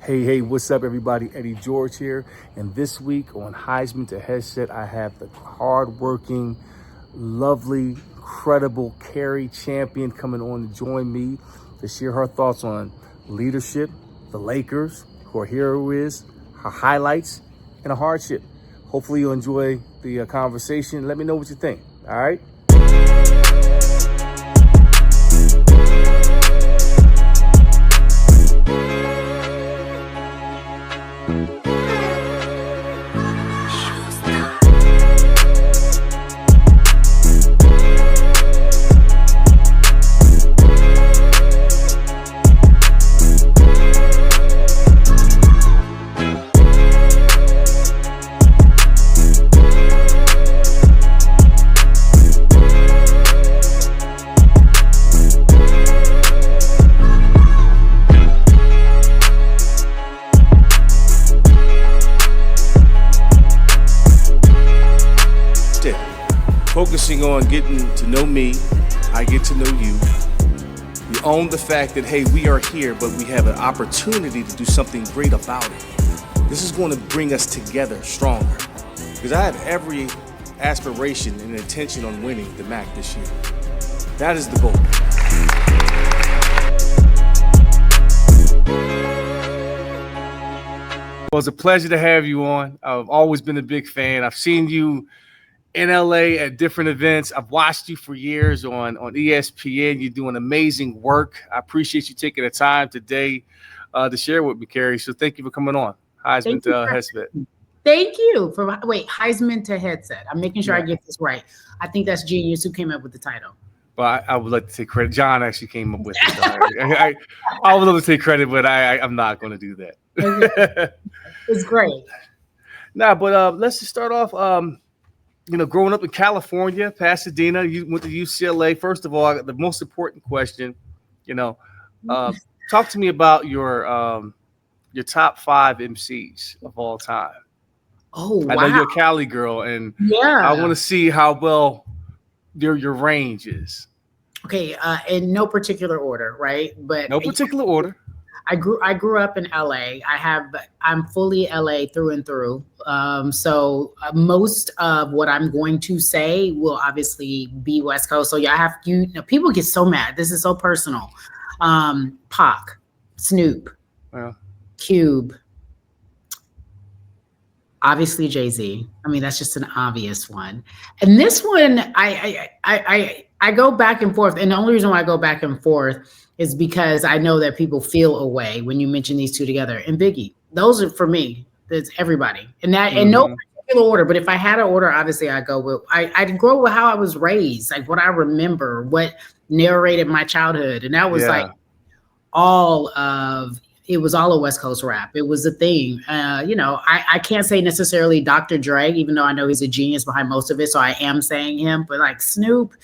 Hey, what's up, everybody? Eddie George here. And this week on Heisman to Headset, I have the hardworking, lovely, incredible Cari Champion coming on to join me to share her thoughts on leadership, the Lakers, who her hero is, her highlights, and a hardship. Hopefully you'll enjoy the conversation. Let me know what you think, all right? Focusing on getting to know me, I get to know you. You own the fact that, hey, we are here, but we have an opportunity to do something great about it. This is going to bring us together stronger. Because I have every aspiration and intention on winning the MAC this year. That is the goal. Well, it's a pleasure to have you on. I've always been a big fan. I've seen you in LA at different events. I've watched you for years on ESPN. You're doing amazing work. I appreciate you taking the time today to share with me, Cari. So thank you for coming on Heisman to Headset. Thank you for Heisman to Headset. I'm making sure I get this right. I think that's genius who came up with the title. Well, I would like to take credit. John actually came up with it. I would love to take credit, but I'm not going to do that. It's great. But let's just start off. Growing up in California, Pasadena, you went to UCLA. First of all, the most important question, talk to me about your top 5 MCs of all time. Oh, wow. I know you're a Cali girl, and I want to see how well your range is. Okay, in no particular order, right? But no particular order. I grew up in LA. I'm fully LA through and through. So most of what I'm going to say will obviously be West Coast. So people get so mad. This is so personal. Pac, Snoop, Cube, obviously Jay-Z. I mean, that's just an obvious one. And this one, I go back and forth. And the only reason why I go back and forth is because I know that people feel a way when you mention these two together. And Biggie, those are for me. That's everybody, and that in no particular order. But if I had an order, obviously I go with. I'd grow with how I was raised, like what I remember, what narrated my childhood, and that was like all of. It was all a West Coast rap. It was a thing. I can't say necessarily Dr. Dre, even though I know he's a genius behind most of it. So I am saying him, but like Snoop,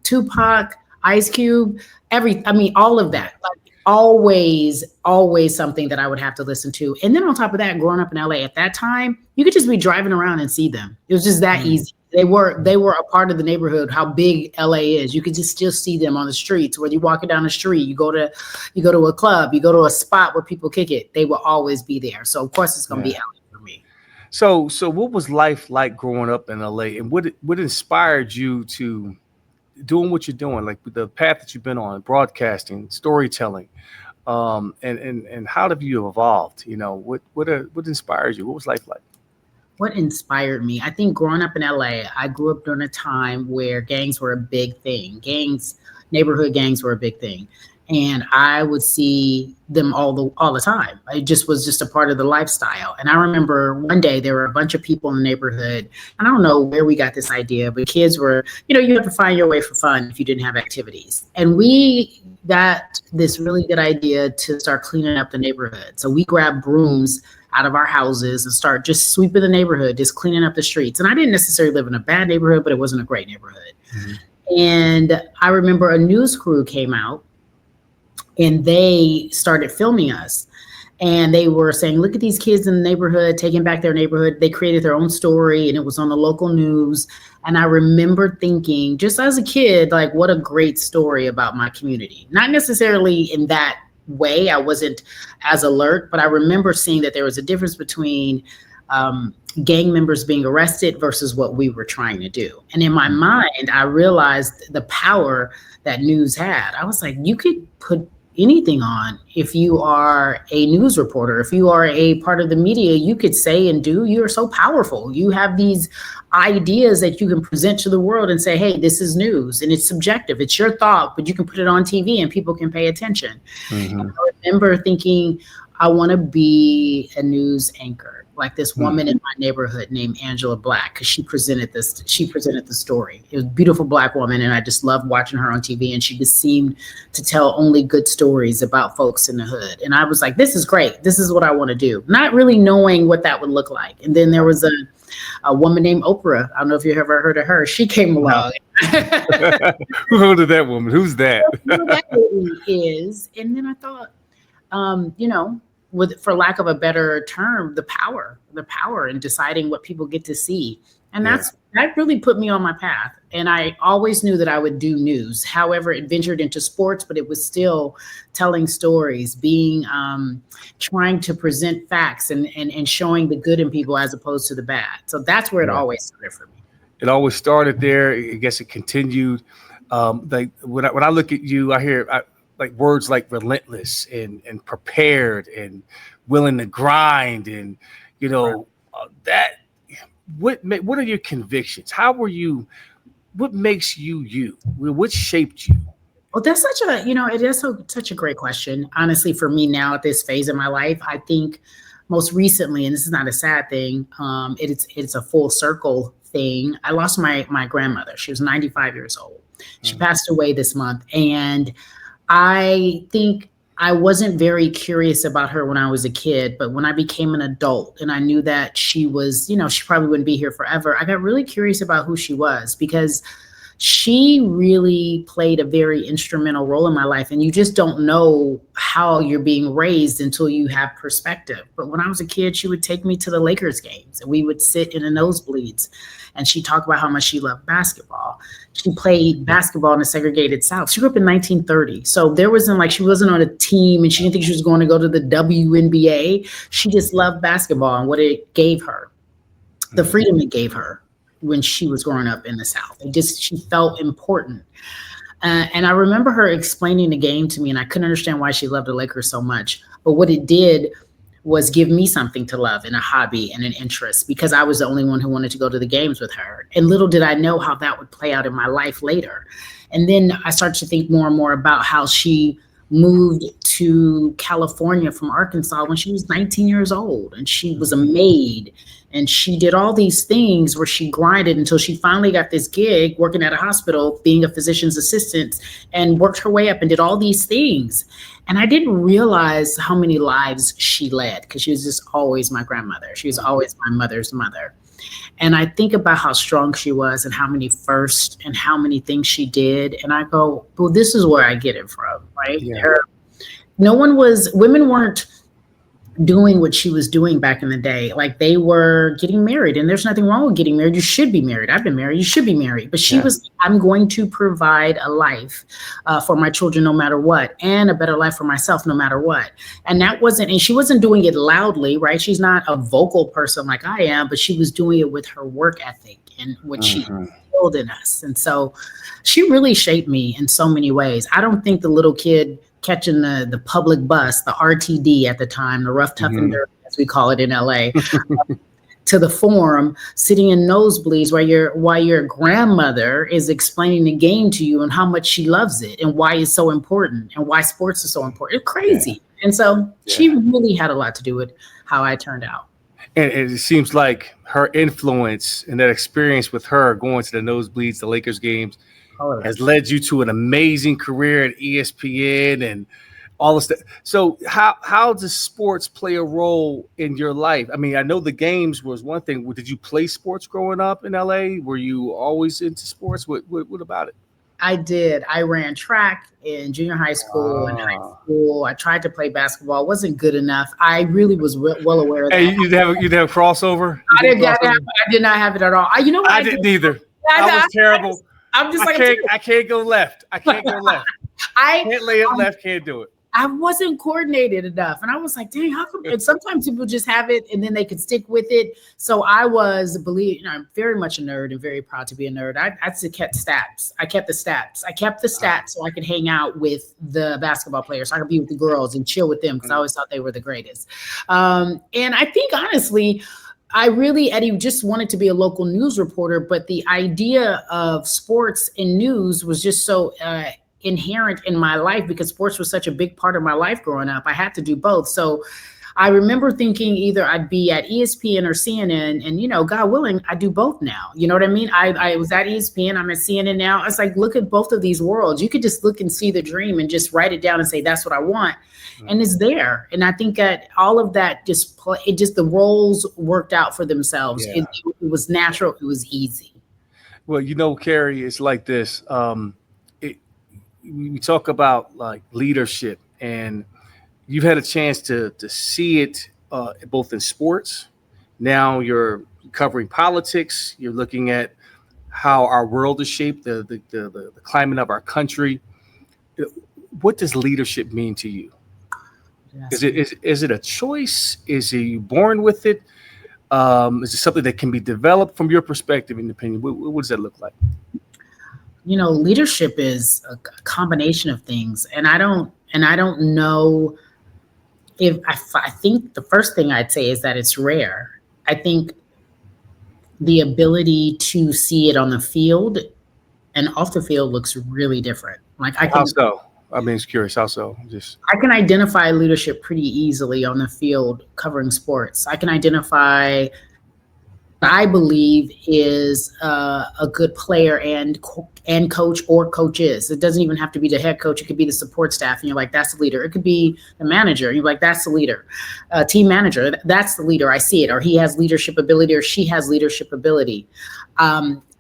Tupac, Ice Cube, all of that, like always something that I would have to listen to. And then on top of that, growing up in LA at that time, you could just be driving around and see them. It was just that easy. They were a part of the neighborhood, how big LA is. You could just still see them on the streets. Whether you're walking down the street, you go to a club, you go to a spot where people kick it, they will always be there. So of course it's gonna be LA for me. So what was life like growing up in LA, and what inspired you to doing what you're doing, like the path that you've been on, broadcasting, storytelling, and how have you evolved? What inspired you? What was life like? What inspired me? I think growing up in LA, I grew up during a time where gangs were a big thing. Neighborhood gangs were a big thing. And I would see them all the time. It just was just a part of the lifestyle. And I remember one day there were a bunch of people in the neighborhood. And I don't know where we got this idea, but kids were, you have to find your way for fun if you didn't have activities. And we got this really good idea to start cleaning up the neighborhood. So we grabbed brooms out of our houses and start just sweeping the neighborhood, just cleaning up the streets. And I didn't necessarily live in a bad neighborhood, but it wasn't a great neighborhood. Mm-hmm. And I remember a news crew came out and they started filming us. And they were saying, look at these kids in the neighborhood, taking back their neighborhood. They created their own story and it was on the local news. And I remember thinking, just as a kid, like, what a great story about my community. Not necessarily in that way. I wasn't as alert, but I remember seeing that there was a difference between gang members being arrested versus what we were trying to do. And in my mind, I realized the power that news had. I was like, you could put anything on. If you are a news reporter, if you are a part of the media, you could say and do, you are so powerful. You have these ideas that you can present to the world and say, hey, this is news, and it's subjective. It's your thought, but you can put it on TV and people can pay attention. Mm-hmm. I remember thinking, I want to be a news anchor, like this woman in my neighborhood named Angela Black, because she presented the story. It was a beautiful Black woman, and I just loved watching her on TV, and she just seemed to tell only good stories about folks in the hood. And I was like, this is great. This is what I want to do. Not really knowing what that would look like. And then there was a woman named Oprah. I don't know if you've ever heard of her. She came along. Who heard of that woman? Who's that? Who that lady is. And then I thought, for lack of a better term, the power in deciding what people get to see. And that really put me on my path. And I always knew that I would do news. However, it ventured into sports, but it was still telling stories, trying to present facts and showing the good in people as opposed to the bad. So that's where it always started for me. It always started there. I guess it continued. Like when I look at you, I hear like words like relentless and prepared and willing to grind, and that. What are your convictions? How were you? What makes you? What shaped you? Well, that's it is such a great question. Honestly, for me now at this phase of my life, I think most recently, and this is not a sad thing, it's a full circle thing. I lost my grandmother. She was 95 years old. She passed away this month, and I think I wasn't very curious about her when I was a kid, but when I became an adult and I knew that she was, she probably wouldn't be here forever, I got really curious about who she was, because she really played a very instrumental role in my life. And you just don't know how you're being raised until you have perspective. But when I was a kid, she would take me to the Lakers games and we would sit in the nosebleeds, and she talked about how much she loved basketball. She played basketball in the segregated South. She grew up in 1930. So she wasn't on a team, and she didn't think she was going to go to the WNBA. She just loved basketball and what it gave her, the freedom it gave her when she was growing up in the South. She felt important. And I remember her explaining the game to me, and I couldn't understand why she loved the Lakers so much. But what it did was give me something to love and a hobby and an interest, because I was the only one who wanted to go to the games with her. And little did I know how that would play out in my life later. And then I started to think more and more about how she moved to California from Arkansas when she was 19 years old, and she was a maid, and she did all these things where she grinded until she finally got this gig working at a hospital, being a physician's assistant, and worked her way up and did all these things. And I didn't realize how many lives she led, because she was just always my grandmother. She was always my mother's mother. And I think about how strong she was and how many firsts and how many things she did. And I go, well, this is where I get it from, right? Yeah. Women weren't doing what she was doing back in the day. Like, they were getting married, and there's nothing wrong with getting married. You should be married. I've been married. You should be married. But she was, I'm going to provide a life for my children no matter what, and a better life for myself no matter what. And she wasn't doing it loudly, right? She's not a vocal person like I am, but she was doing it with her work ethic and what she instilled in us. And so she really shaped me in so many ways. I don't think the little kid catching the public bus, the RTD at the time, the rough, tough, and dirty, as we call it in LA, to the forum, sitting in nosebleeds while your grandmother is explaining the game to you and how much she loves it and why it's so important and why sports is so important. It's crazy. Yeah. And so she really had a lot to do with how I turned out. And it seems like her influence and that experience with her going to the nosebleeds, the Lakers games, has led you to an amazing career at ESPN and all this stuff. So how does sports play a role in your life? I mean, I know the games was one thing. Did you play sports growing up in LA? Were you always into sports? What about it? I did. I ran track in junior high school and high school. I tried to play basketball. It wasn't good enough. I really was well aware of that. Hey, you'd have crossover? I did not have it at all. I didn't either. I was terrible. I'm just I can't go left. I can't go left. Can't lay it left. Can't do it. I wasn't coordinated enough. And I was like, dang, how come? And sometimes people just have it and then they could stick with it. So I was, I'm very much a nerd and very proud to be a nerd. I kept stats. I kept the stats. I kept the stats so I could hang out with the basketball players. So I could be with the girls and chill with them because I always thought they were the greatest. And I think, honestly, I really, Eddie, just wanted to be a local news reporter, but the idea of sports and news was just so inherent in my life because sports was such a big part of my life growing up. I had to do both. So I remember thinking either I'd be at ESPN or CNN, and God willing, I do both now. You know what I mean? I was at ESPN, I'm at CNN now. It's like, look at both of these worlds. You could just look and see the dream and just write it down and say, that's what I want. And it's there. And I think that all of that the roles worked out for themselves. Yeah. It was natural. It was easy. Well, Cari, it's like this. We talk about like leadership, and you've had a chance to see it both in sports. Now you're covering politics. You're looking at how our world is shaped, the climate of our country. What does leadership mean to you? Yes. Is it a choice? Is you born with it? Is it something that can be developed from your perspective and opinion? What does that look like? Leadership is a combination of things, and I don't know if I think the first thing I'd say is that it's rare. I think the ability to see it on the field and off the field looks really different. Like how so? I mean, it's curious. How so? I can identify leadership pretty easily on the field covering sports. I can identify, I believe, is a good player and coach or coaches. It doesn't even have to be the head coach. It could be the support staff, and you're like, that's the leader. It could be the manager, and you're like, that's the leader. Team manager, that's the leader. I see it. Or he has leadership ability, or she has leadership ability.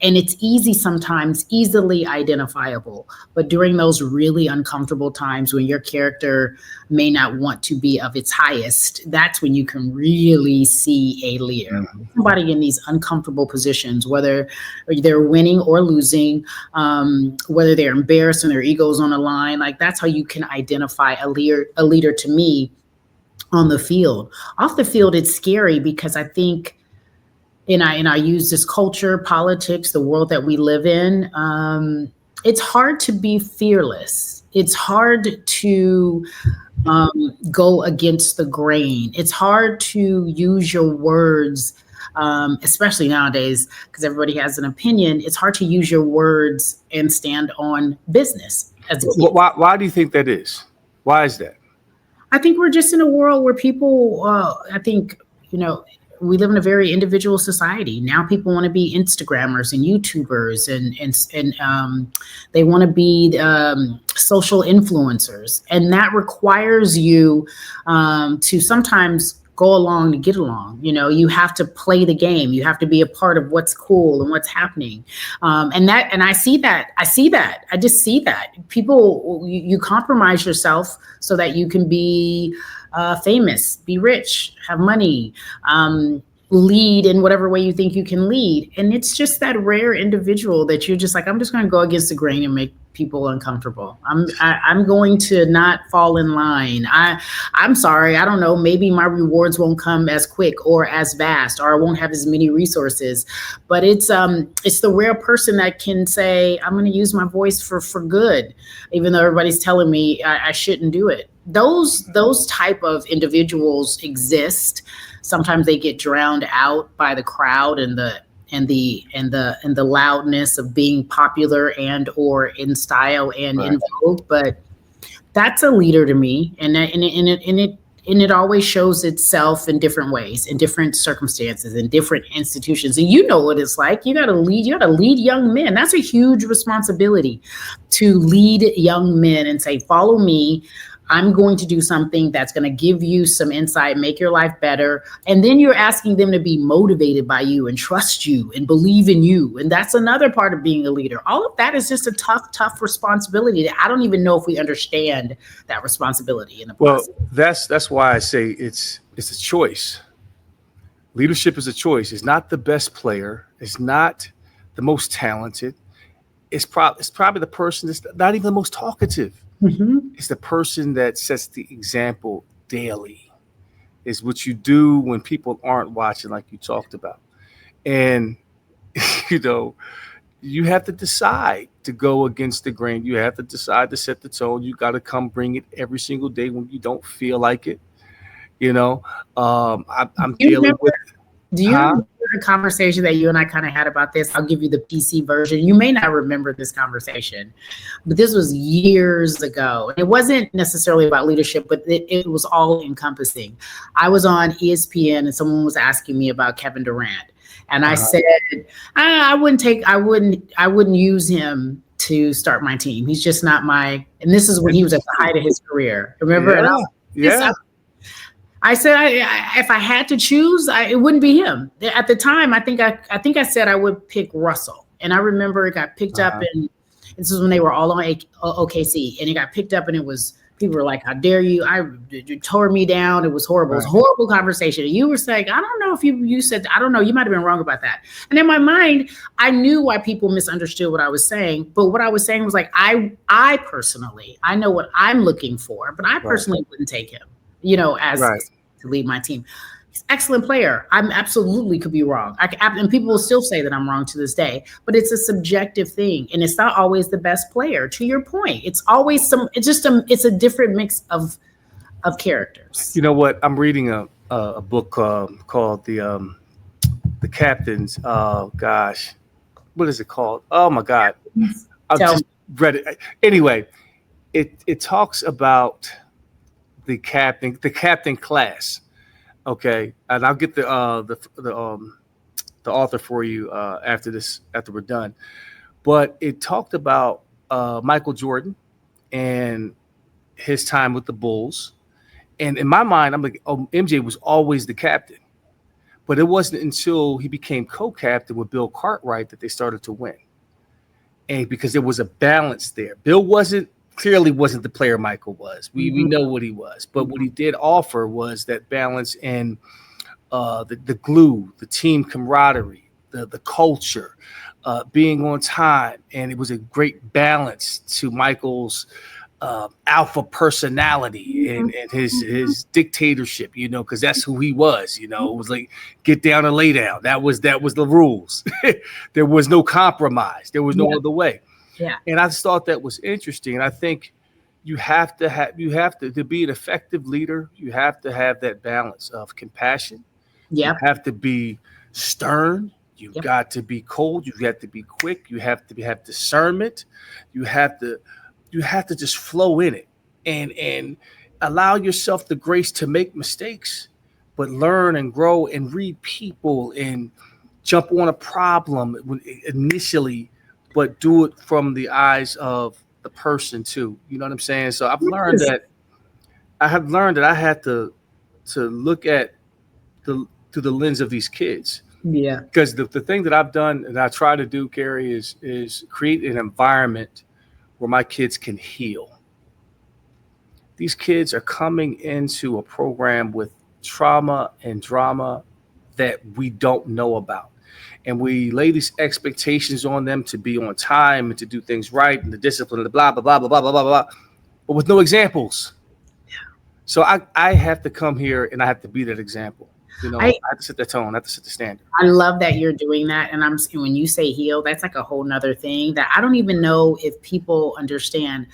And it's sometimes easily identifiable. But during those really uncomfortable times when your character may not want to be of its highest, that's when you can really see a leader. Mm-hmm. Somebody in these uncomfortable positions, whether they're winning or losing, whether they're embarrassed and their ego's on the line, like that's how you can identify a leader to me on the field. Off the field, it's scary because I think, and I use this culture, politics, the world that we live in. It's hard to be fearless. It's hard to go against the grain. It's hard to use your words, especially nowadays, because everybody has an opinion. It's hard to use your words and stand on business. Why do you think that is? Why is that? I think we're just in a world where people, we live in a very individual society. Now people want to be Instagrammers and YouTubers and they want to be social influencers. And that requires you to sometimes go along to get along. You have to play the game. You have to be a part of what's cool and what's happening. And I see that. I just see that. People, you compromise yourself so that you can be famous, be rich, have money, lead in whatever way you think you can lead. And it's just that rare individual that you're just like, I'm just going to go against the grain and make people uncomfortable. I'm going to not fall in line. I'm sorry. I don't know. Maybe my rewards won't come as quick or as vast, or I won't have as many resources, but it's the rare person that can say, I'm going to use my voice for good, even though everybody's telling me I shouldn't do it. Those type of individuals exist. Sometimes they get drowned out by the crowd and the loudness of being popular and or in style and right. In vogue. But that's a leader to me, and it always shows itself in different ways, in different circumstances, in different institutions. And you know what it's like. You got to lead young men. That's a huge responsibility, to lead young men and say, follow me. I'm going to do something that's going to give you some insight, make your life better. And then you're asking them to be motivated by you and trust you and believe in you. And that's another part of being a leader. All of that is just a tough responsibility that I don't even know if we understand that responsibility in the process. Well, that's why I say it's a choice. Leadership is a choice. It's not the best player. It's not the most talented. It's probably the person that's not even the most talkative. Mhm. It's the person that sets the example daily. It's what you do when people aren't watching, like you talked about. And, you know, you have to decide to go against the grain. You have to decide to set the tone. You got to come bring it every single day when you don't feel like it. You know, I'm You dealing remember? with, Do you huh? remember the conversation that you and I kind of had about this? I'll give you the PC version. You may not remember this conversation, but this was years ago. It wasn't necessarily about leadership, but it was all encompassing. I was on ESPN and someone was asking me about Kevin Durant. And I Uh-huh. said, I wouldn't use him to start my team. He's just not my, and this is when he was at the Interesting. height of his career. Remember? And I Yeah. was Yeah. I said, if I had to choose, it wouldn't be him. At the time, I think I said I would pick Russell, and I remember it got picked up, Uh-huh. and this is when they were all on OKC, and it got picked up, and it was people were like, "How dare you? You tore me down. It was horrible. It was a Right. horrible conversation." And you were saying, "I don't know if you said I don't know. You might have been wrong about that." And in my mind, I knew why people misunderstood what I was saying, but what I was saying was like, I personally, I know what I'm looking for, but I Right. personally wouldn't take him, as Right. to lead my team. He's an excellent player. I'm absolutely could be wrong. And people will still say that I'm wrong to this day, but it's a subjective thing. And it's not always the best player. To your point, it's always it's a different mix of characters. You know what? I'm reading a book called the Captains. Oh gosh, what is it called? Oh my God, I've So just read it. Anyway, it talks about the captain class. Okay, and I'll get the author for you after we're done. But it talked about Michael Jordan and his time with the Bulls. And in my mind, I'm like, oh, MJ was always the captain. But it wasn't until he became co-captain with Bill Cartwright that they started to win. And because there was a balance there. Bill wasn't the player Michael was. We mhm, know what he was. But what mhm. he did offer was that balance and the glue, the team camaraderie, the culture, being on time. And it was a great balance to Michael's alpha personality and his dictatorship, because that's who he was. It was like get down and lay down. That was the rules. There was no compromise. There was no Yeah, other way. yeah, And I just thought that was interesting. And I think you have to be an effective leader. You have to have that balance of compassion. You yeah, have to be stern. You've yep. got to be cold. You have to be quick. You have to have discernment. You have to you have to just flow in it and allow yourself the grace to make mistakes, but learn and grow and read people and jump on a problem initially, but do it from the eyes of the person too. You know what I'm saying? So Yes. I have learned that I had to look at the through the lens of these kids. Yeah. Because the thing that I've done and I try to do, Gary, is create an environment where my kids can heal. These kids are coming into a program with trauma and drama that we don't know about. And we lay these expectations on them to be on time and to do things right and the discipline and the blah, blah, blah, blah, blah, blah, blah, blah, but with no examples. So I have to come here and I have to be that example. I I have to set the tone, I have to set the standard. I love that you're doing that. And when you say heal, that's like a whole nother thing that I don't even know if people understand.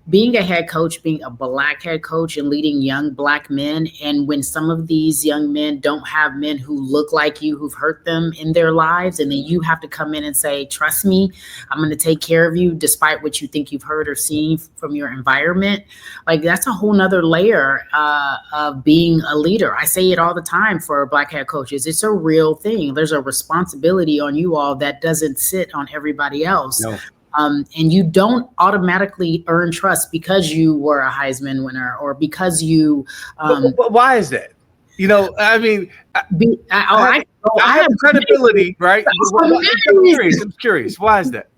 Being a head coach, being a black head coach and leading young black men. And when some of these young men don't have men who look like you, who've hurt them in their lives, and then you have to come in and say, trust me, I'm going to take care of you despite what you think you've heard or seen from your environment. Like that's a whole nother layer of being a leader. I say it all the time for black head coaches. It's a real thing. There's a responsibility on you all that doesn't sit on everybody else. No. And you don't automatically earn trust because you were a Heisman winner or because you. But why is that? I mean, I I have have credibility, right? I'm curious. I'm curious. Why is that?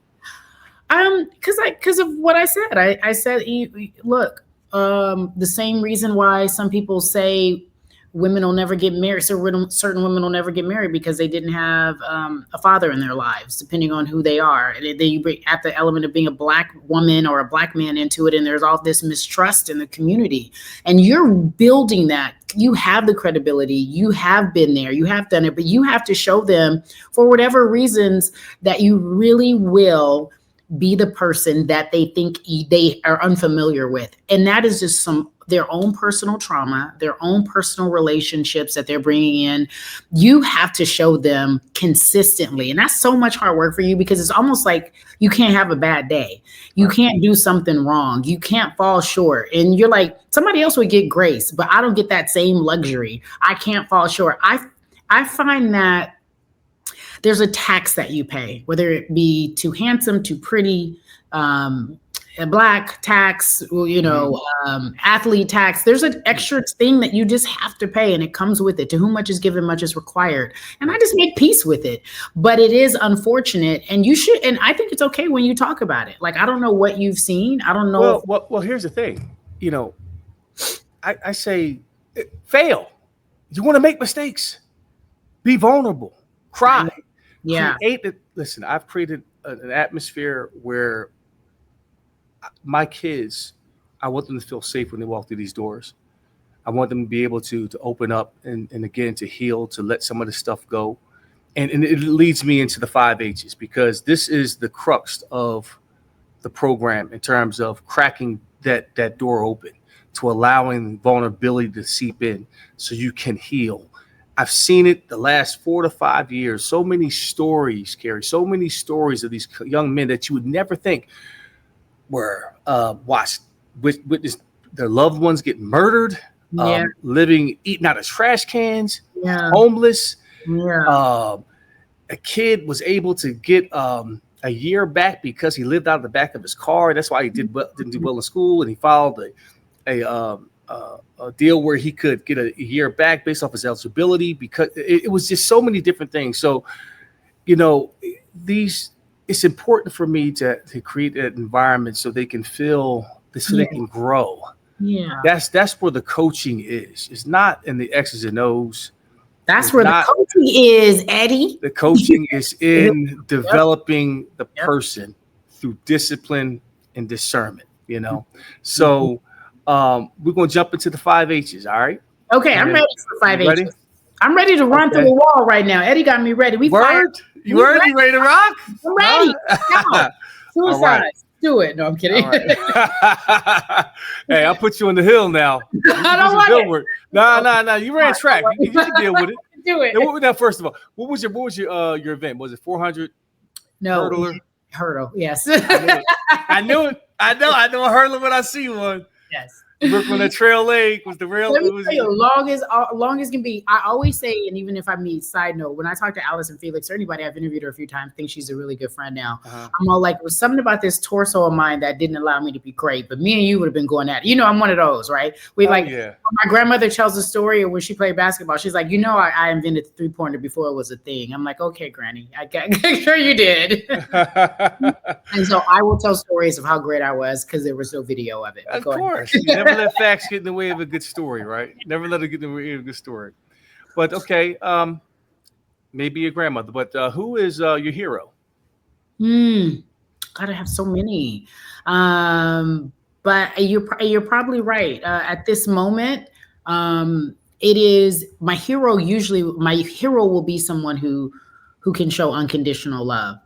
Because of what I said. I said, look, the same reason why some people say women will never get married. So certain women will never get married because they didn't have a father in their lives, depending on who they are. And then you bring at the element of being a Black woman or a Black man into it, and there's all this mistrust in the community. And you're building that. You have the credibility. You have been there. You have done it. But you have to show them, for whatever reasons, that you really will be the person that they think they are unfamiliar with. And that is just their own personal trauma, their own personal relationships that they're bringing in. You have to show them consistently. And that's so much hard work for you, because it's almost like you can't have a bad day. You can't do something wrong. You can't fall short. And you're like, somebody else would get grace, but I don't get that same luxury. I can't fall short. I find that there's a tax that you pay, whether it be too handsome, too pretty, a Black tax, athlete tax. There's an extra thing that you just have to pay, and it comes with it. To whom much is given, much is required. And I just make peace with it. But it is unfortunate, and you should. And I think it's okay when you talk about it. Like, I don't know what you've seen. I don't know. Well, here's the thing. I say, fail. You want to make mistakes. Be vulnerable. Cry. Yeah. Listen, I've created an atmosphere where my kids, I want them to feel safe when they walk through these doors. I want them to be able to open up and again, to heal, to let some of the stuff go. And it leads me into the 5 H's, because this is the crux of the program in terms of cracking that door open, to allowing vulnerability to seep in so you can heal. I've seen it the last 4 to 5 years. So many stories, Cari, so many stories of these young men that you would never think were witnessed their loved ones get murdered, eating out of trash cans, homeless. Yeah. A kid was able to get a year back because he lived out of the back of his car. That's why he didn't do well in school, and he filed a deal where he could get a year back based off his eligibility, because it was just so many different things. So, it's important for me to create an environment so they can feel this, so they can grow. Yeah. That's where the coaching is. It's not in the X's and O's. That's where the coaching is, Eddie. The coaching is in developing the person through discipline and discernment, So we're going to jump into the 5 H's, all right? Okay, I'm ready for 5 H's. I'm ready to run through the wall right now. Eddie got me ready. You ready to rock? I'm ready. Come on. Suicide. Right. Do it. No, I'm kidding. Right. Hey, I'll put you on the hill now. I don't want it. No. You ran track. You can deal with it. Do it. Now, first of all, what was your event? Was it 400? No. Hurdler? Hurdle. Yes. I knew it. I know a hurdler when I see one. Yes. Work on the trail leg was the real. Let me tell you, long as can be. I always say, and even if I meet, side note, when I talk to Allison Felix or anybody I've interviewed her a few times, think she's a really good friend now. I'm all like, it was something about this torso of mine that didn't allow me to be great, but me and you would have been going at it. I'm one of those, right? My grandmother tells a story of when she played basketball. She's like, I invented the 3-pointer before it was a thing. I'm like, okay, Granny, sure you did. And so I will tell stories of how great I was because there was no video of it. Of course. You never let facts get in the way of a good story, right? Never let it get in the way of a good story. But okay, maybe your grandmother, but who is your hero? God, I have so many. But you're probably right. At this moment, it is my hero. Usually my hero will be someone who can show unconditional love.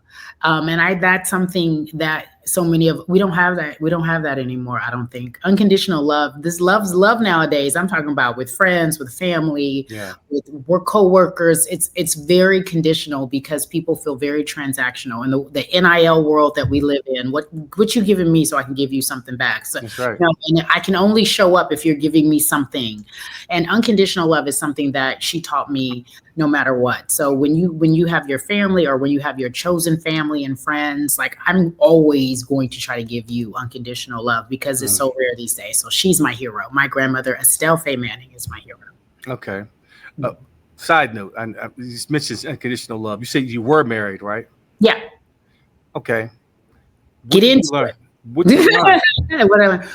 And that's something that so many of we don't have that anymore. I don't think unconditional love. This love nowadays. I'm talking about with friends, with family, with work coworkers. It's very conditional because people feel very transactional in the NIL world that we live in. What you giving me so I can give you something back? So, that's right. And I can only show up if you're giving me something. And unconditional love is something that she taught me no matter what. So when you have your family or when you have your chosen family and friends, like I'm always going to try to give you unconditional love because it's so rare these days. So she's my hero. My grandmother, Estelle Faye Manning, is my hero. Okay. Side note, you just mentioned unconditional love. You said you were married, right? Yeah. Okay. Get into it. What did you learn? Whatever.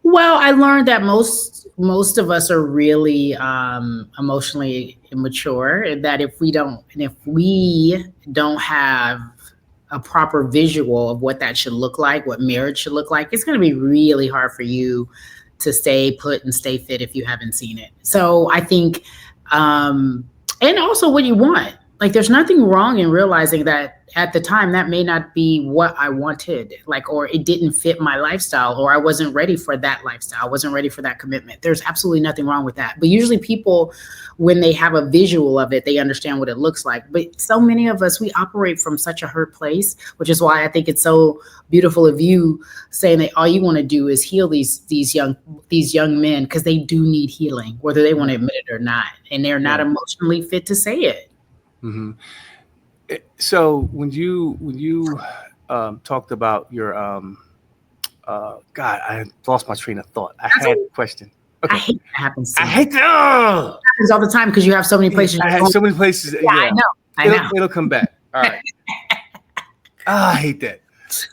Well, I learned that most of us are really emotionally immature, and that if we don't have a proper visual of what that should look like, what marriage should look like, it's going to be really hard for you to stay put and stay fit if you haven't seen it. So I think, and also what you want. Like, there's nothing wrong in realizing that at the time that may not be what I wanted, like, or it didn't fit my lifestyle, or I wasn't ready for that lifestyle, I wasn't ready for that commitment. There's absolutely nothing wrong with that. But usually people, when they have a visual of it, they understand what it looks like. But so many of us, we operate from such a hurt place, which is why I think it's so beautiful of you saying that all you want to do is heal these young men, because they do need healing, whether they want to admit it or not, and they're not emotionally fit to say it. Mm-hmm. So when you talked about your God, I lost my train of thought. I had a question. Okay. I hate that happens. I hate that. It happens all the time because you have so many places. I have so many places. Yeah, I know. It'll come back. All right. I hate that.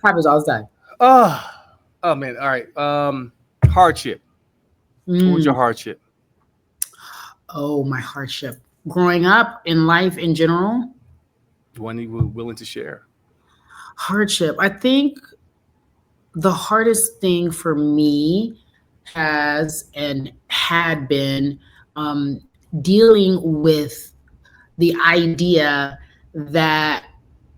Happens all the time. Oh man. All right. Hardship. What was your hardship? Oh, my hardship. Growing up in life in general. One you were willing to share. Hardship. I think the hardest thing for me has and had been dealing with the idea that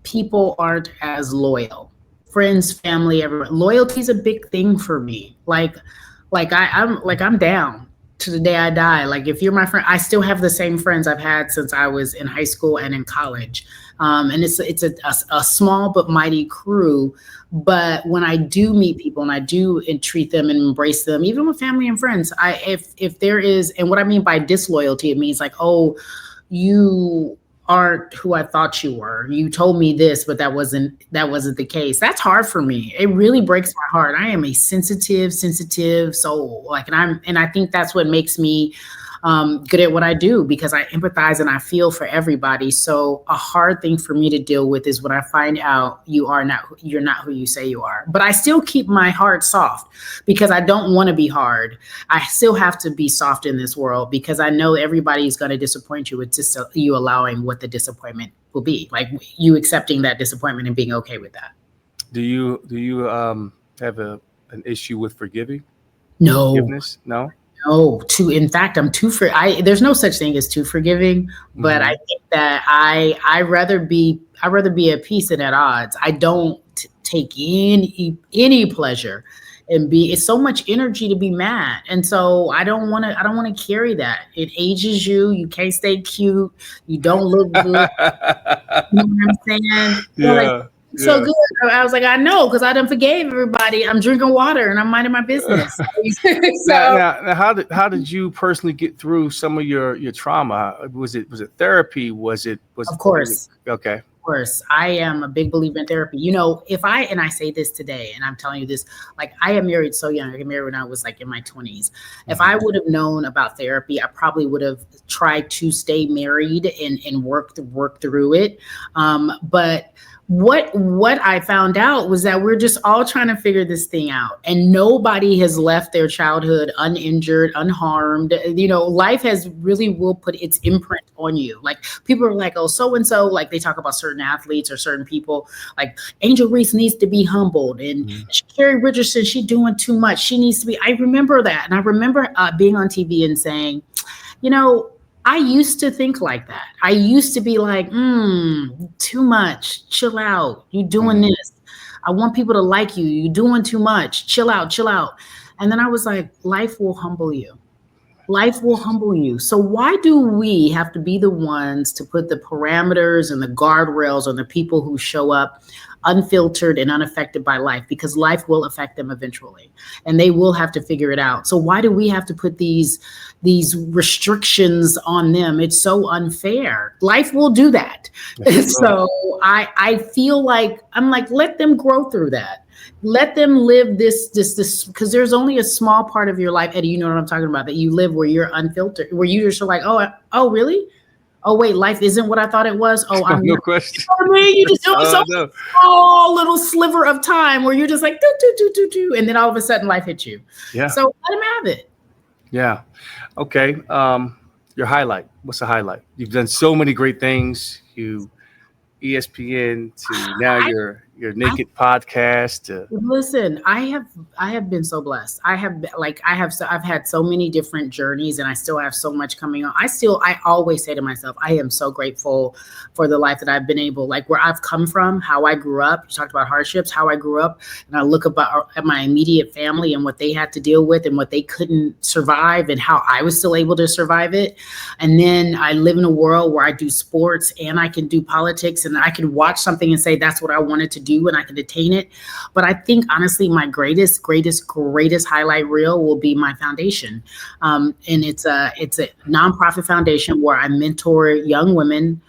people aren't as loyal. Friends, family, everyone. Loyalty is a big thing for me. I'm down to the day I die. Like, if you're my friend, I still have the same friends I've had since I was in high school and in college. And it's a small but mighty crew. But when I do meet people and I do treat them and embrace them, even with family and friends, if there is, and what I mean by disloyalty, it means like, oh, you aren't who I thought you were. You told me this, but that wasn't the case. That's hard for me. It really breaks my heart. I am a sensitive soul. Like, and I think that's what makes me good at what I do, because I empathize and I feel for everybody. So a hard thing for me to deal with is when I find out you're not who you say you are. But I still keep my heart soft because I don't want to be hard. I still have to be soft in this world because I know everybody's going to disappoint you. It's just you allowing what the disappointment will be, like you accepting that disappointment and being okay with that. Do you have an issue with forgiving? No. Forgiveness? No. No, in fact, I'm there's no such thing as too forgiving, but I think that I rather be at peace than at odds. I don't take any pleasure it's so much energy to be mad. And so I don't want to carry that. It ages you. You can't stay cute. You don't look good. You know what I'm saying? Yeah. So good. I was like, I know, because I done forgave everybody. I'm drinking water and I'm minding my business. Now, how did you personally get through some of your trauma? Was it therapy? Of course. Okay. Of course. I am a big believer in therapy. You know, and I say this today, and I'm telling you this, like, I am married so young. I got married when I was like in my 20s. If I would have known about therapy, I probably would have tried to stay married and work through it. But what I found out was that we're just all trying to figure this thing out, and nobody has left their childhood uninjured, unharmed. You know, life will put its imprint on you. Like, people are like, oh, so-and-so, like they talk about certain athletes or certain people, like Angel Reese needs to be humbled, and Carrie Richardson, she's doing too much. She needs to be, I remember that. And I remember being on TV and saying, you know, I used to think like that. I used to be like, too much, chill out. You doing this. I want people to like you. You doing too much. Chill out. And then I was like, life will humble you. Life will humble you. So why do we have to be the ones to put the parameters and the guardrails on the people who show up unfiltered and unaffected by life? Because life will affect them eventually, and they will have to figure it out. So why do we have to put these restrictions on them? It's so unfair. Life will do that. So I feel like, I'm like, let them grow through that. Let them live this, because there's only a small part of your life, Eddie, you know what I'm talking about, that you live where you're unfiltered, where you're just like, oh, really? oh wait, life isn't what I thought it was. Oh, I'm No not. question. You know what I mean? You just do it so No. small little sliver of time where you're just like do do do do do, and then all of a sudden life hits you. Yeah. So let him have it. Yeah. Okay. Your highlight. What's the highlight? You've done so many great things. You ESPN to now I, your I naked podcast to Listen, I have been so blessed. I've had so many different journeys, and I still have so much coming on. I always say to myself, I am so grateful for the life that I've been able, like where I've come from, how I grew up. You talked about hardships, how I grew up, and I look at my immediate family and what they had to deal with and what they couldn't survive, and how I was still able to survive it. And then I live in a world where I do sports and I can do politics, and I can watch something and say that's what I wanted to do, and I can attain it. But I think honestly, my greatest highlight reel will be my foundation, and it's a nonprofit foundation where I mentor young women,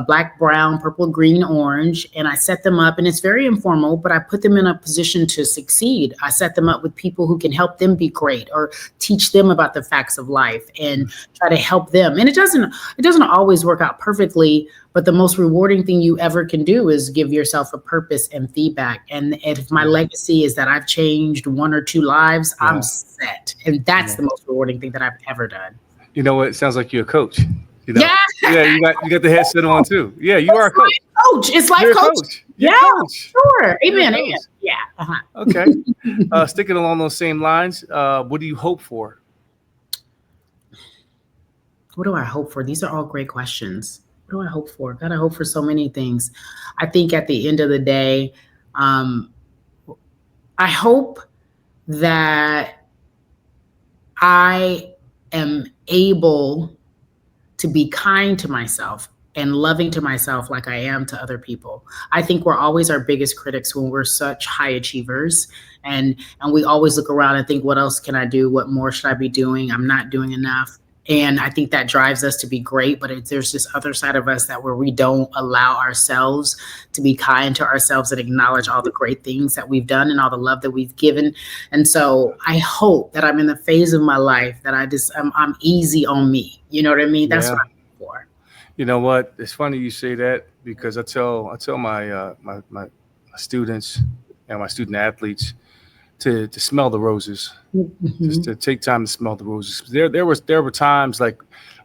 black, brown, purple, green, orange, and I set them up. And it's very informal, but I put them in a position to succeed. I set them up with people who can help them be great or teach them about the facts of life and try to help them. And it doesn't always work out perfectly, but the most rewarding thing you ever can do is give yourself a purpose and feedback. And if my legacy is that I've changed one or two lives, I'm set. And that's the most rewarding thing that I've ever done. You know what? It sounds like you're a coach. You know? Yeah. Yeah, you got the headset on too. Yeah, you are a coach. It's life You're a coach. coach. You're Yeah, a coach. sure. Amen. You're a Amen. coach. Yeah. Uh-huh. Okay. Sticking along those same lines, what do you hope for? What do I hope for? These are all great questions. What do I hope for? God, I hope for so many things. I think at the end of the day, I hope that I am able to be kind to myself and loving to myself like I am to other people. I think we're always our biggest critics when we're such high achievers, and we always look around and think, what else can I do? What more should I be doing? I'm not doing enough. And I think that drives us to be great, but there's this other side of us that where we don't allow ourselves to be kind to ourselves and acknowledge all the great things that we've done and all the love that we've given. And so I hope that I'm in the phase of my life that I'm easy on me. You know what I mean? That's what I'm looking for. You know what? It's funny you say that because I tell my my students and my student athletes to smell the roses, just to take time to smell the roses. There were times like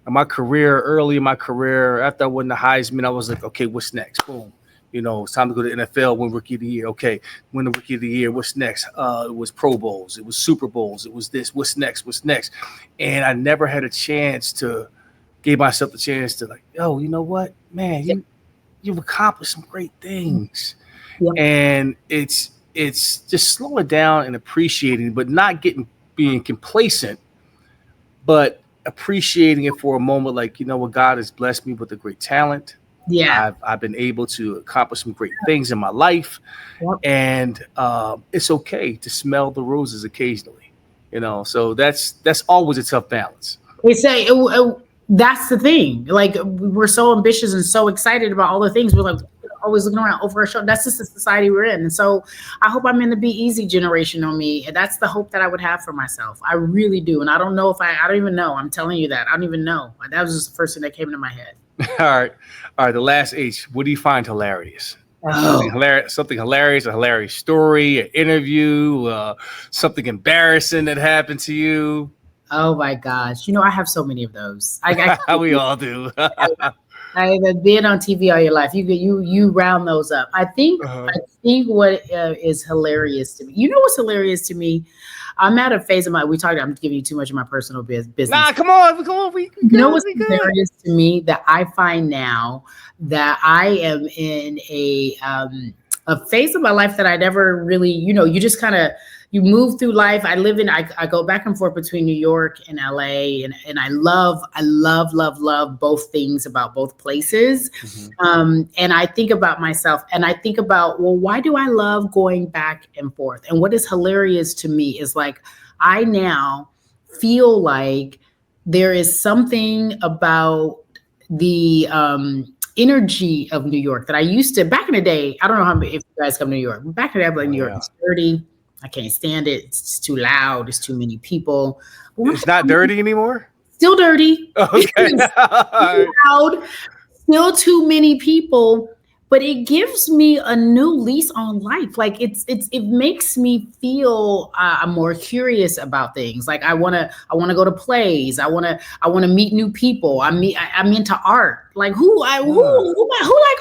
in my career, early in my career, after I won the Heisman, I was like, okay, what's next? Boom. You know, it's time to go to the NFL, win Rookie of the Year. Okay, win the Rookie of the Year. What's next? It was Pro Bowls. It was Super Bowls. It was this. What's next? What's next? And I never had a chance to give myself the chance to like, yo, you know what, man, you've accomplished some great things, and it's just slow it down and appreciating, but not being complacent, but appreciating it for a moment. Like, you know what, God has blessed me with a great talent. Yeah. I've been able to accomplish some great things in my life, and it's okay to smell the roses occasionally. You know, so that's always a tough balance. They say that's the thing. Like, we're so ambitious and so excited about all the things. We're like always looking around over our shoulder. That's just the society we're in. And so I hope I'm in the be easy generation on me. And that's the hope that I would have for myself. I really do. And I don't know I don't even know. I'm telling you that. I don't even know. That was just the first thing that came into my head. All right. The last H. What do you find hilarious? Something hilarious, a hilarious story, an interview, something embarrassing that happened to you. Oh my gosh. I have so many of those. We all do. I've been on TV all your life. You round those up. I think what is hilarious to me. You know what's hilarious to me? I'm at a phase of I'm giving you too much of my personal business. Nah, come on. You know what's hilarious to me that I find now that I am in a phase of my life that I never really, you just kind of, you move through life. I go back and forth between New York and LA, and I love both things about both places. And I think about myself and I think about, well, why do I love going back and forth? And what is hilarious to me is like, I now feel like there is something about the energy of New York that I used to, back in the day, I don't know if you guys come to New York, but back in the day, I'm like, New York is dirty. I can't stand it. It's too loud. It's too many people. It's not dirty anymore? Still dirty. Okay. Still loud. Still too many people. But it gives me a new lease on life. Like it makes me feel I'm more curious about things. Like I wanna go to plays. I wanna meet new people. I'm into art. Like who like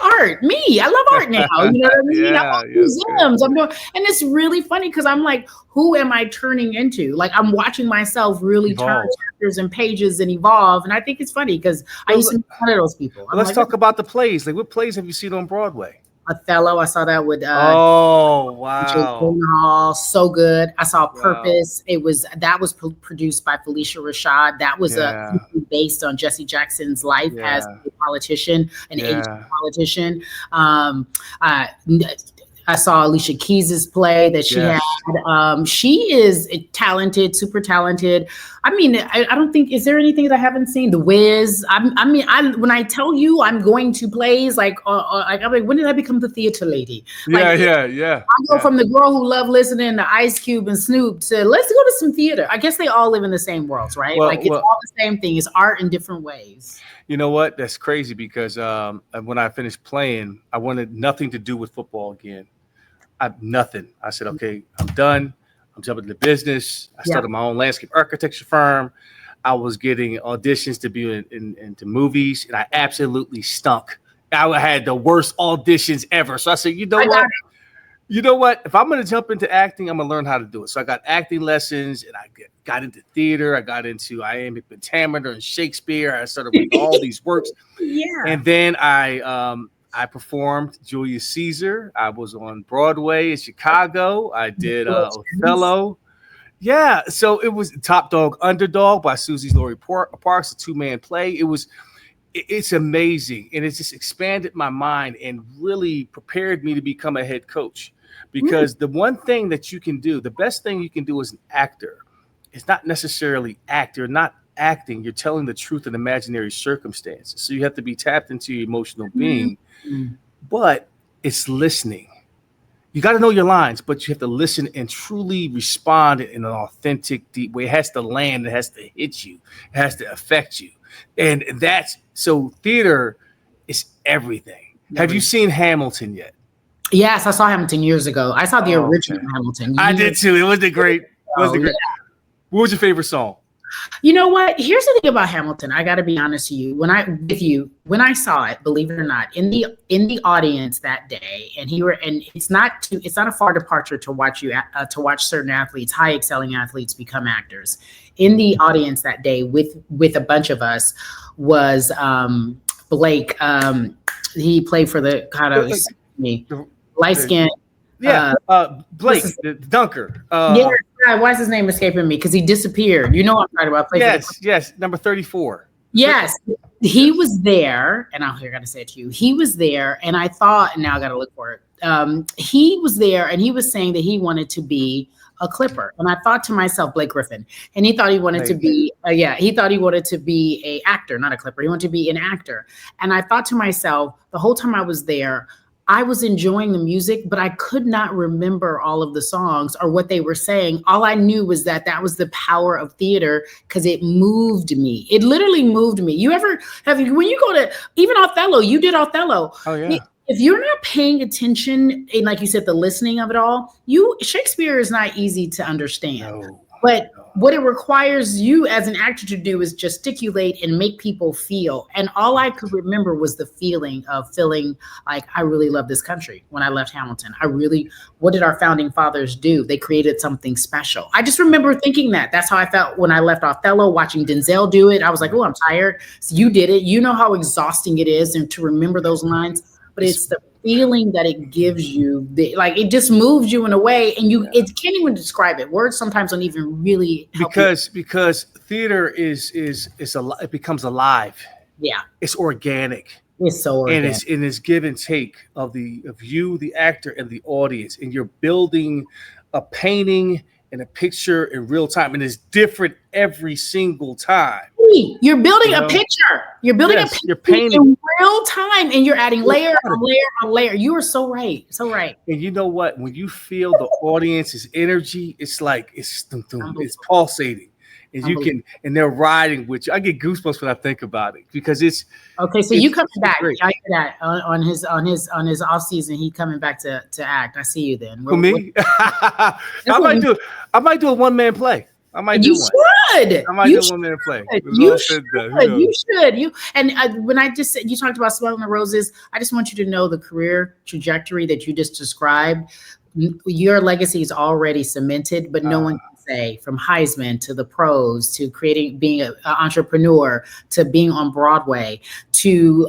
art? Me. I love art now. You know what I mean? Yeah, I'm at museums. I'm doing, and it's really funny because I'm like, who am I turning into? Like I'm watching myself really turn chapters and pages and evolve. And I think it's funny because I used to be one of those people. Let's talk about the plays. Like what plays have you seen on Broadway? Othello. I saw that with oh wow, Hall, so good. I saw Purpose. That was produced by Felicia Rashad. That was based on Jesse Jackson's life as a politician, an ancient politician. I saw Alicia Keys's play that she had. She is talented, super talented. I mean, I don't think, is there anything that I haven't seen? The Wiz. When I tell you I'm going to plays, I'm like, when did I become the theater lady? I go from the girl who loved listening to Ice Cube and Snoop to let's go to some theater. I guess they all live in the same worlds, right? It's all the same thing. It's art in different ways. You know what? That's crazy because when I finished playing, I wanted nothing to do with football again. Nothing. I said, okay, I'm done. I'm jumping into business. I started my own landscape architecture firm. I was getting auditions to be into movies, and I absolutely stunk. I had the worst auditions ever. So I said, you know what? If I'm going to jump into acting, I'm going to learn how to do it. So I got acting lessons, and I got into theater. I got into iambic pentameter and Shakespeare. I started reading all these works. And then I performed Julius Caesar. I was on Broadway in Chicago. I did Othello. Yeah, so it was Top Dog Underdog by Susie Laurie Parks, a 2-man play. It's amazing, and it's just expanded my mind and really prepared me to become a head coach. Because the one thing that you can do, the best thing you can do as an actor, is not necessarily act. You're not acting. You're telling the truth in imaginary circumstances. So you have to be tapped into your emotional being. But it's listening. You got to know your lines, but you have to listen and truly respond in an authentic, deep way. It has to land. It has to hit you. It has to affect you. And so theater is everything. Have you seen Hamilton yet? Yes, I saw Hamilton years ago. I saw the original Hamilton. I did too. It wasn't great. What was your favorite song? You know what? Here's the thing about Hamilton. I got to be honest with you. When I saw it, believe it or not, in the audience that day, and it's not a far departure to watch certain athletes, high excelling athletes, become actors. In the audience that day, with a bunch of us, was Blake. He played for the kind of light skin. Blake, the dunker. Why is his name escaping me? Because he disappeared. You know what I'm talking about. Yes, number 34. Yes, he was there, and I gotta say it to you. He was there, and I thought, and now I gotta look for it. He was there, and he was saying that he wanted to be a Clipper, and I thought to myself, Blake Griffin, and he thought he wanted to be, he thought he wanted to be an actor, not a Clipper. He wanted to be an actor, and I thought to myself the whole time I was there, I was enjoying the music, but I could not remember all of the songs or what they were saying. All I knew was that was the power of theater because it moved me. It literally moved me. When you go to even Othello, you did Othello. Oh yeah. If you're not paying attention, and like you said, the listening of it all, Shakespeare is not easy to understand. No. But what it requires you as an actor to do is gesticulate and make people feel. And all I could remember was the feeling like I really love this country when I left Hamilton. What did our founding fathers do? They created something special. I just remember thinking that. That's how I felt when I left Othello, watching Denzel do it. I was like, oh, I'm tired. So you did it. You know how exhausting it is and to remember those lines. But it's the feeling that it gives you, it just moves you in a way, and it can't even describe it. Words sometimes don't even really help because theater it becomes alive. Yeah, it's organic. It's so organic. And it's give and take of you, the actor, and the audience, and you're building a painting and a picture in real time, and it's different every single time. You're building a picture. You're building a picture. You're painting in real time, and you're adding layer on layer on layer. You are so right. So right. And you know what? When you feel the audience's energy, it's like it's pulsating. and you can, and they're riding with you. I get goosebumps when I think about it because it's okay. So you coming back? Great. I hear that on his off season. He coming back to act. I see you then. For me, I might do a one-man play. I might do one. Should. I might do a one-man play. You should. And when I just said, you talked about smelling the roses, I just want you to know the career trajectory that you just described. Your legacy is already cemented, but no one can say from Heisman to the pros to being an entrepreneur to being on Broadway to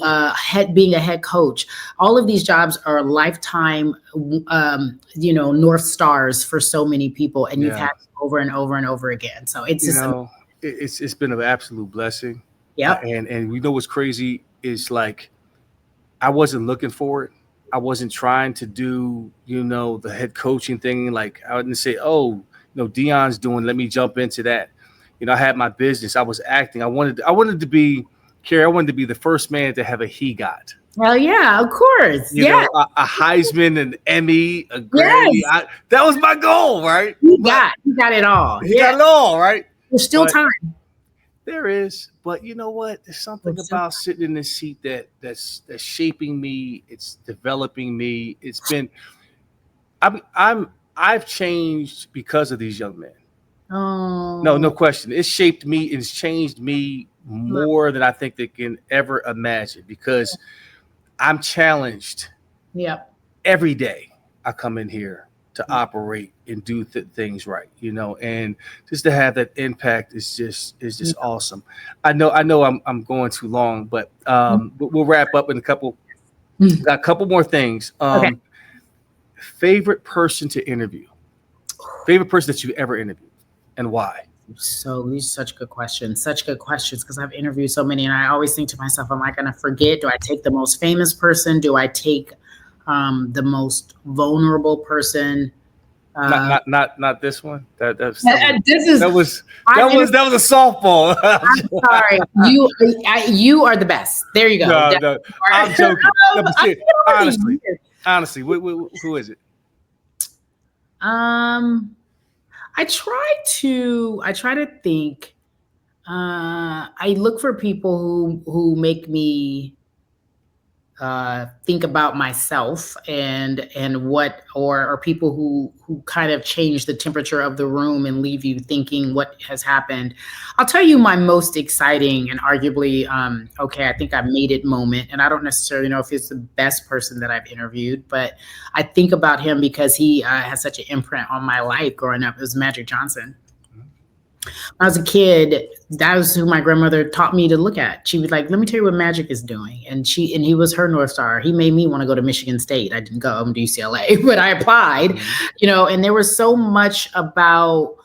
being a head coach. All of these jobs are lifetime, North Stars for so many people, and you've had over and over and over again. So it's just it's been an absolute blessing. Yeah, and we know what's crazy is like I wasn't looking for it. I wasn't trying to do, the head coaching thing. Like I didn't say, Deion's doing, let me jump into that. I had my business. I was acting. I wanted to be, Cari, I wanted to be the first man to have a HEGOT. Well, yeah, of course. A Heisman, an Emmy, a Grammy. Yes. That was my goal, right? He got it all. He got it all, right? There's still time. There is, but you know what? There's something about sitting in this seat that's shaping me. It's developing me. It's been, I've changed because of these young men. Oh, no question. It's shaped me. It's changed me more than I think they can ever imagine because I'm challenged. Yep. Every day I come in here to operate and do things right, and just to have that impact is just awesome. I know I'm going too long, but we'll wrap up in a couple more things. Okay. Favorite person to interview, favorite person that you ever interviewed, and why? So these are such good questions because I've interviewed so many, and I always think to myself, am I going to forget? Do I take the most famous person? Do I take the most vulnerable person? Not this one. That was a softball. I'm sorry. You are the best. There you go. No, I'm joking. Honestly, who is it? I try to think. I look for people who make me think about myself and what or people who kind of change the temperature of the room and leave you thinking what has happened. I'll tell you my most exciting and arguably I think I made it moment, and I don't necessarily know if it's the best person that I've interviewed, but I think about him because he has such an imprint on my life growing up. It was Magic Johnson. When I was a kid, that was who my grandmother taught me to look at. She was like, let me tell you what Magic is doing. And he was her North Star. He made me want to go to Michigan State. I didn't go to UCLA, but I applied, and there was so much about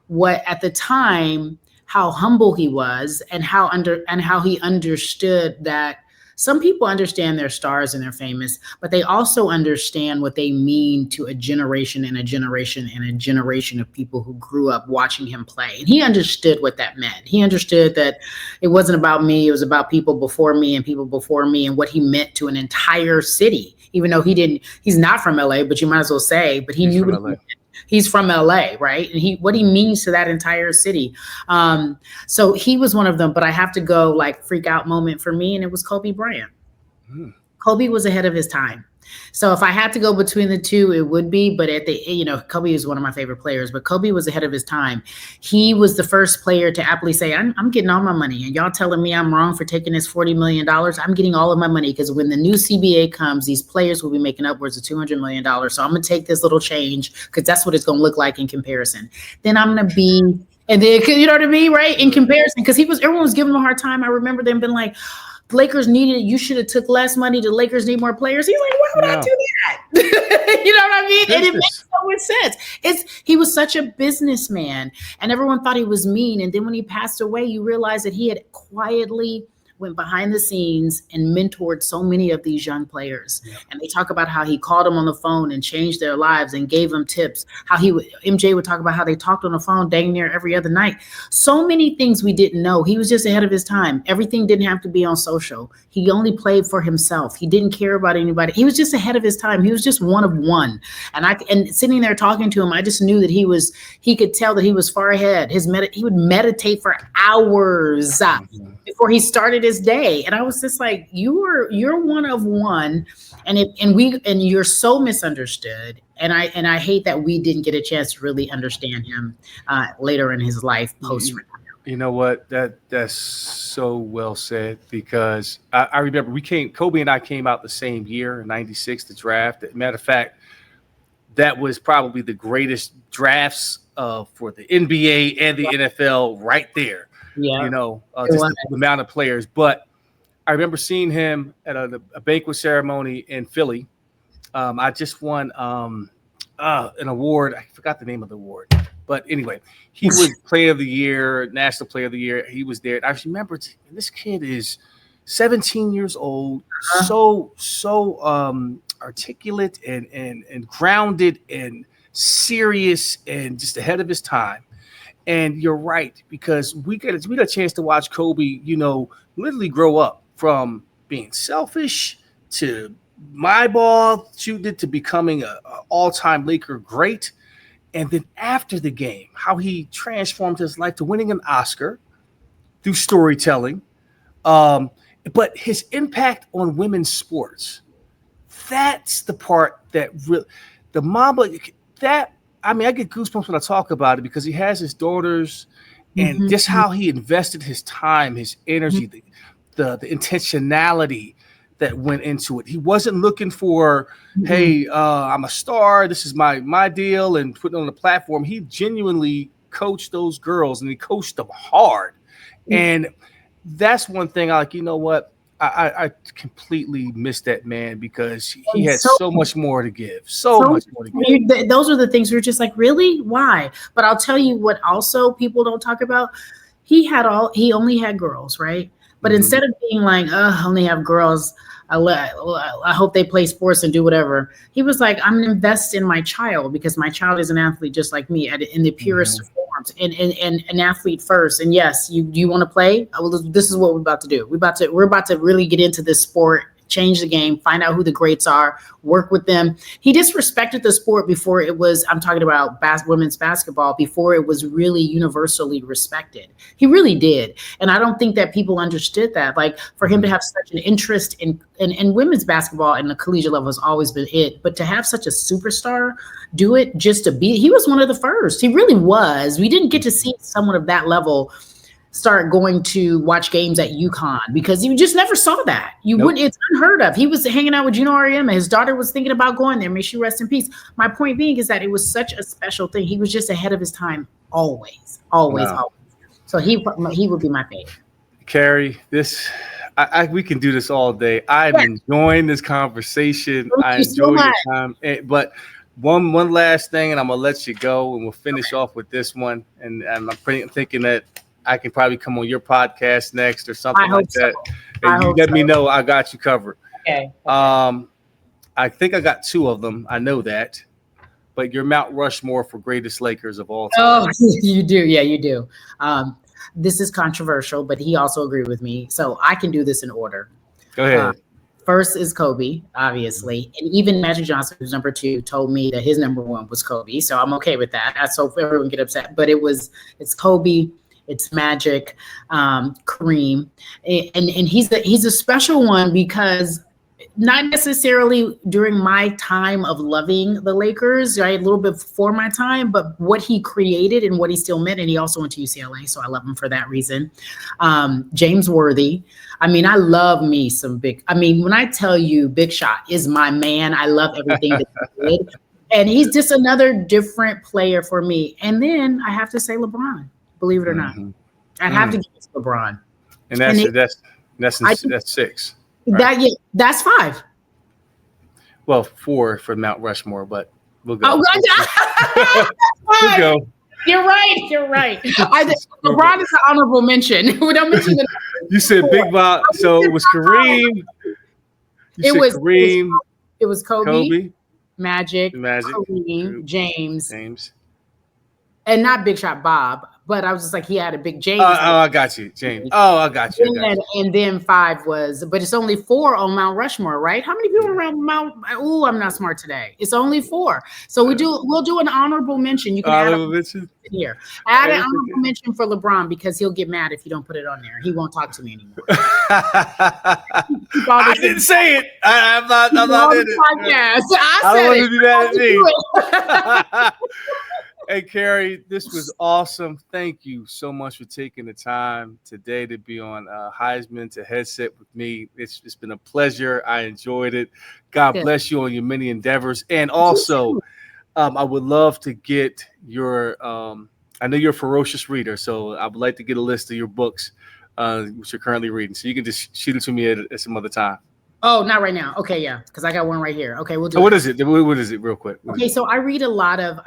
what at the time, how humble he was and how he understood that some people understand they're stars and they're famous, but they also understand what they mean to a generation and a generation and a generation of people who grew up watching him play. And he understood what that meant. He understood that it wasn't about me. It was about people before me and what he meant to an entire city, even though he's not from LA, but you might as well say, but he knew what he meant. He's from LA, right? And what he means to that entire city. So he was one of them, but I have to go like freak out moment for me. And it was Kobe Bryant. Kobe was ahead of his time. So if I had to go between the two, it would be, but Kobe is one of my favorite players, but Kobe was ahead of his time. He was the first player to aptly say, I'm getting all my money and y'all telling me I'm wrong for taking this $40 million. I'm getting all of my money because when the new CBA comes, these players will be making upwards of $200 million. So I'm going to take this little change because that's what it's going to look like in comparison. Then I'm going to be, and then, you know what I mean? Right. In comparison, because everyone was giving him a hard time. I remember them being like, Lakers needed it. You should have took less money. The Lakers need more players. He's like, why would I do that? You know what I mean? Business. And it makes so much sense. He was such a businessman and everyone thought he was mean. And then when he passed away, you realize that he had quietly went behind the scenes and mentored so many of these young players. Yeah. And they talk about how he called them on the phone and changed their lives and gave them tips. How MJ would talk about how they talked on the phone dang near every other night. So many things we didn't know. He was just ahead of his time. Everything didn't have to be on social. He only played for himself. He didn't care about anybody. He was just ahead of his time. He was just one of one. And sitting there talking to him, I just knew that he could tell that he was far ahead. He would meditate for hours before he started his day. And I was just like, you're one of one. And you're so misunderstood. And I hate that we didn't get a chance to really understand him later in his life post-retirement. You know what? That's so well said, because I remember Kobe and I came out the same year in '96, the draft. Matter of fact, that was probably the greatest drafts for the NBA and the NFL right there. Yeah. You know, just the amount of players. But I remember seeing him at a banquet ceremony in Philly. I just won an award. I forgot the name of the award. But anyway, he was Player of the Year, National Player of the Year. He was there. I remember this kid is 17 years old, so articulate and grounded and serious and just ahead of his time. And you're right, because we got a chance to watch Kobe, you know, literally grow up from being selfish to my ball shooting it to becoming an all-time Laker great. And then after the game, how he transformed his life to winning an Oscar through storytelling. But his impact on women's sports, that's the part that really, the Mamba, I get goosebumps when I talk about it, because he has his daughters and just how he invested his time, his energy, the intentionality that went into it. He wasn't looking for, hey, I'm a star, this is my deal, and putting it on the platform. He genuinely coached those girls, and he coached them hard. And that's one thing I like, you know what? I completely missed that man, because he had so much more to give. So much more to give. Those are the things we're just like, really? Why? But I'll tell you what also people don't talk about. He only had girls, right? But instead of being like, I only have girls, I hope they play sports and do whatever. He was like, I'm going to invest in my child, because my child is an athlete just like me in the purest forms, and an athlete first. And yes, you want to play? Well, this is what we're about to do. We're about to really get into this sport, change the game, find out who the greats are, work with them. He disrespected the sport before it was, I'm talking about women's basketball, before it was really universally respected. He really did. And I don't think that people understood that. Like, for him to have such an interest in women's basketball and the collegiate level has always been it. But to have such a superstar do it just to be, he was one of the first. He really was. We didn't get to see someone of that level start going to watch games at UConn, because you just never saw that. Wouldn't. It's unheard of. He was hanging out with Gino Auriemma. His daughter was thinking about going there. May she rest in peace. My point being is that it was such a special thing. He was just ahead of his time, always. So he would be my favorite. Cari, we can do this all day. I'm enjoying this conversation. I enjoy your time. But one last thing, and I'm gonna let you go, and we'll finish off with this one. And I'm thinking that I can probably come on your podcast next or something like that. And you let me know, I got you covered. Okay. I think I got two of them. I know that. But you're Mount Rushmore for greatest Lakers of all time. Oh, you do. Yeah, you do. This is controversial, but he also agreed with me. So I can do this in order. Go ahead. First is Kobe, obviously. And even Magic Johnson, who's number 2, told me that his number 1 was Kobe. So I'm okay with that. So everyone get upset. But it's Kobe. It's Magic, Kareem, and he's a special one, because not necessarily during my time of loving the Lakers, right, a little bit before my time, but what he created and what he still meant. And he also went to UCLA, so I love him for that reason. James Worthy. I mean, I love me some big. I mean, when I tell you Big Shot is my man, I love everything that he did, and he's just another different player for me. And then I have to say LeBron. Believe it or not, I'd have to give it to LeBron. And that's 6. Right? That's 5. Well, 4 for Mount Rushmore, but we'll go. We'll go. You're right. LeBron is an honorable mention. We don't mention the You said Big Bob. So it was Kareem. Kareem. It was Kobe. Magic, Magic, Kareem, James, and not Big Shot Bob, but I was just like, he had a big James. I got you, James. Oh, I got you. And then 5 was, but it's only 4 on Mount Rushmore, right? How many people around Mount? Oh, I'm not smart today. It's only 4. So we'll do an honorable mention. You can add here. Add an honorable mention for LeBron because he'll get mad if you don't put it on there. He won't talk to me anymore. I didn't say it. I'm not in it. I don't want to be mad at me. Hey, Cari, this was awesome. Thank you so much for taking the time today to be on Heisman to Headset with me. It's been a pleasure. I enjoyed it. God bless you on your many endeavors. And also, I would love to get your I know you're a ferocious reader, so I would like to get a list of your books which you're currently reading. So you can just shoot it to me at some other time. Oh, not right now. Okay, yeah, because I got one right here. Okay, we'll do. What is it? What is it, real quick? Okay, so I read a lot of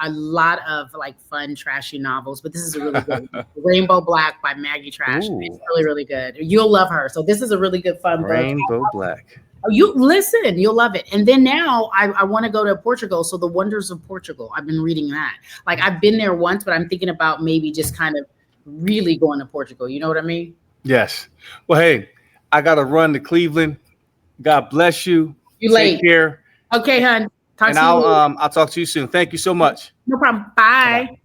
like fun, trashy novels, but this is a really good one. Rainbow Black by Maggie Trash. Ooh. It's really, really good. You'll love her. So this is a really good fun book. Rainbow Black. You listen, you'll love it. And then now I want to go to Portugal. So The Wonders of Portugal. I've been reading that. Like I've been there once, but I'm thinking about maybe just kind of really going to Portugal. You know what I mean? Yes. Well, hey, I got to run to Cleveland. God bless you. You late. Take care. Okay, hon. I'll talk to you soon. Thank you so much. No problem. Bye. Bye-bye.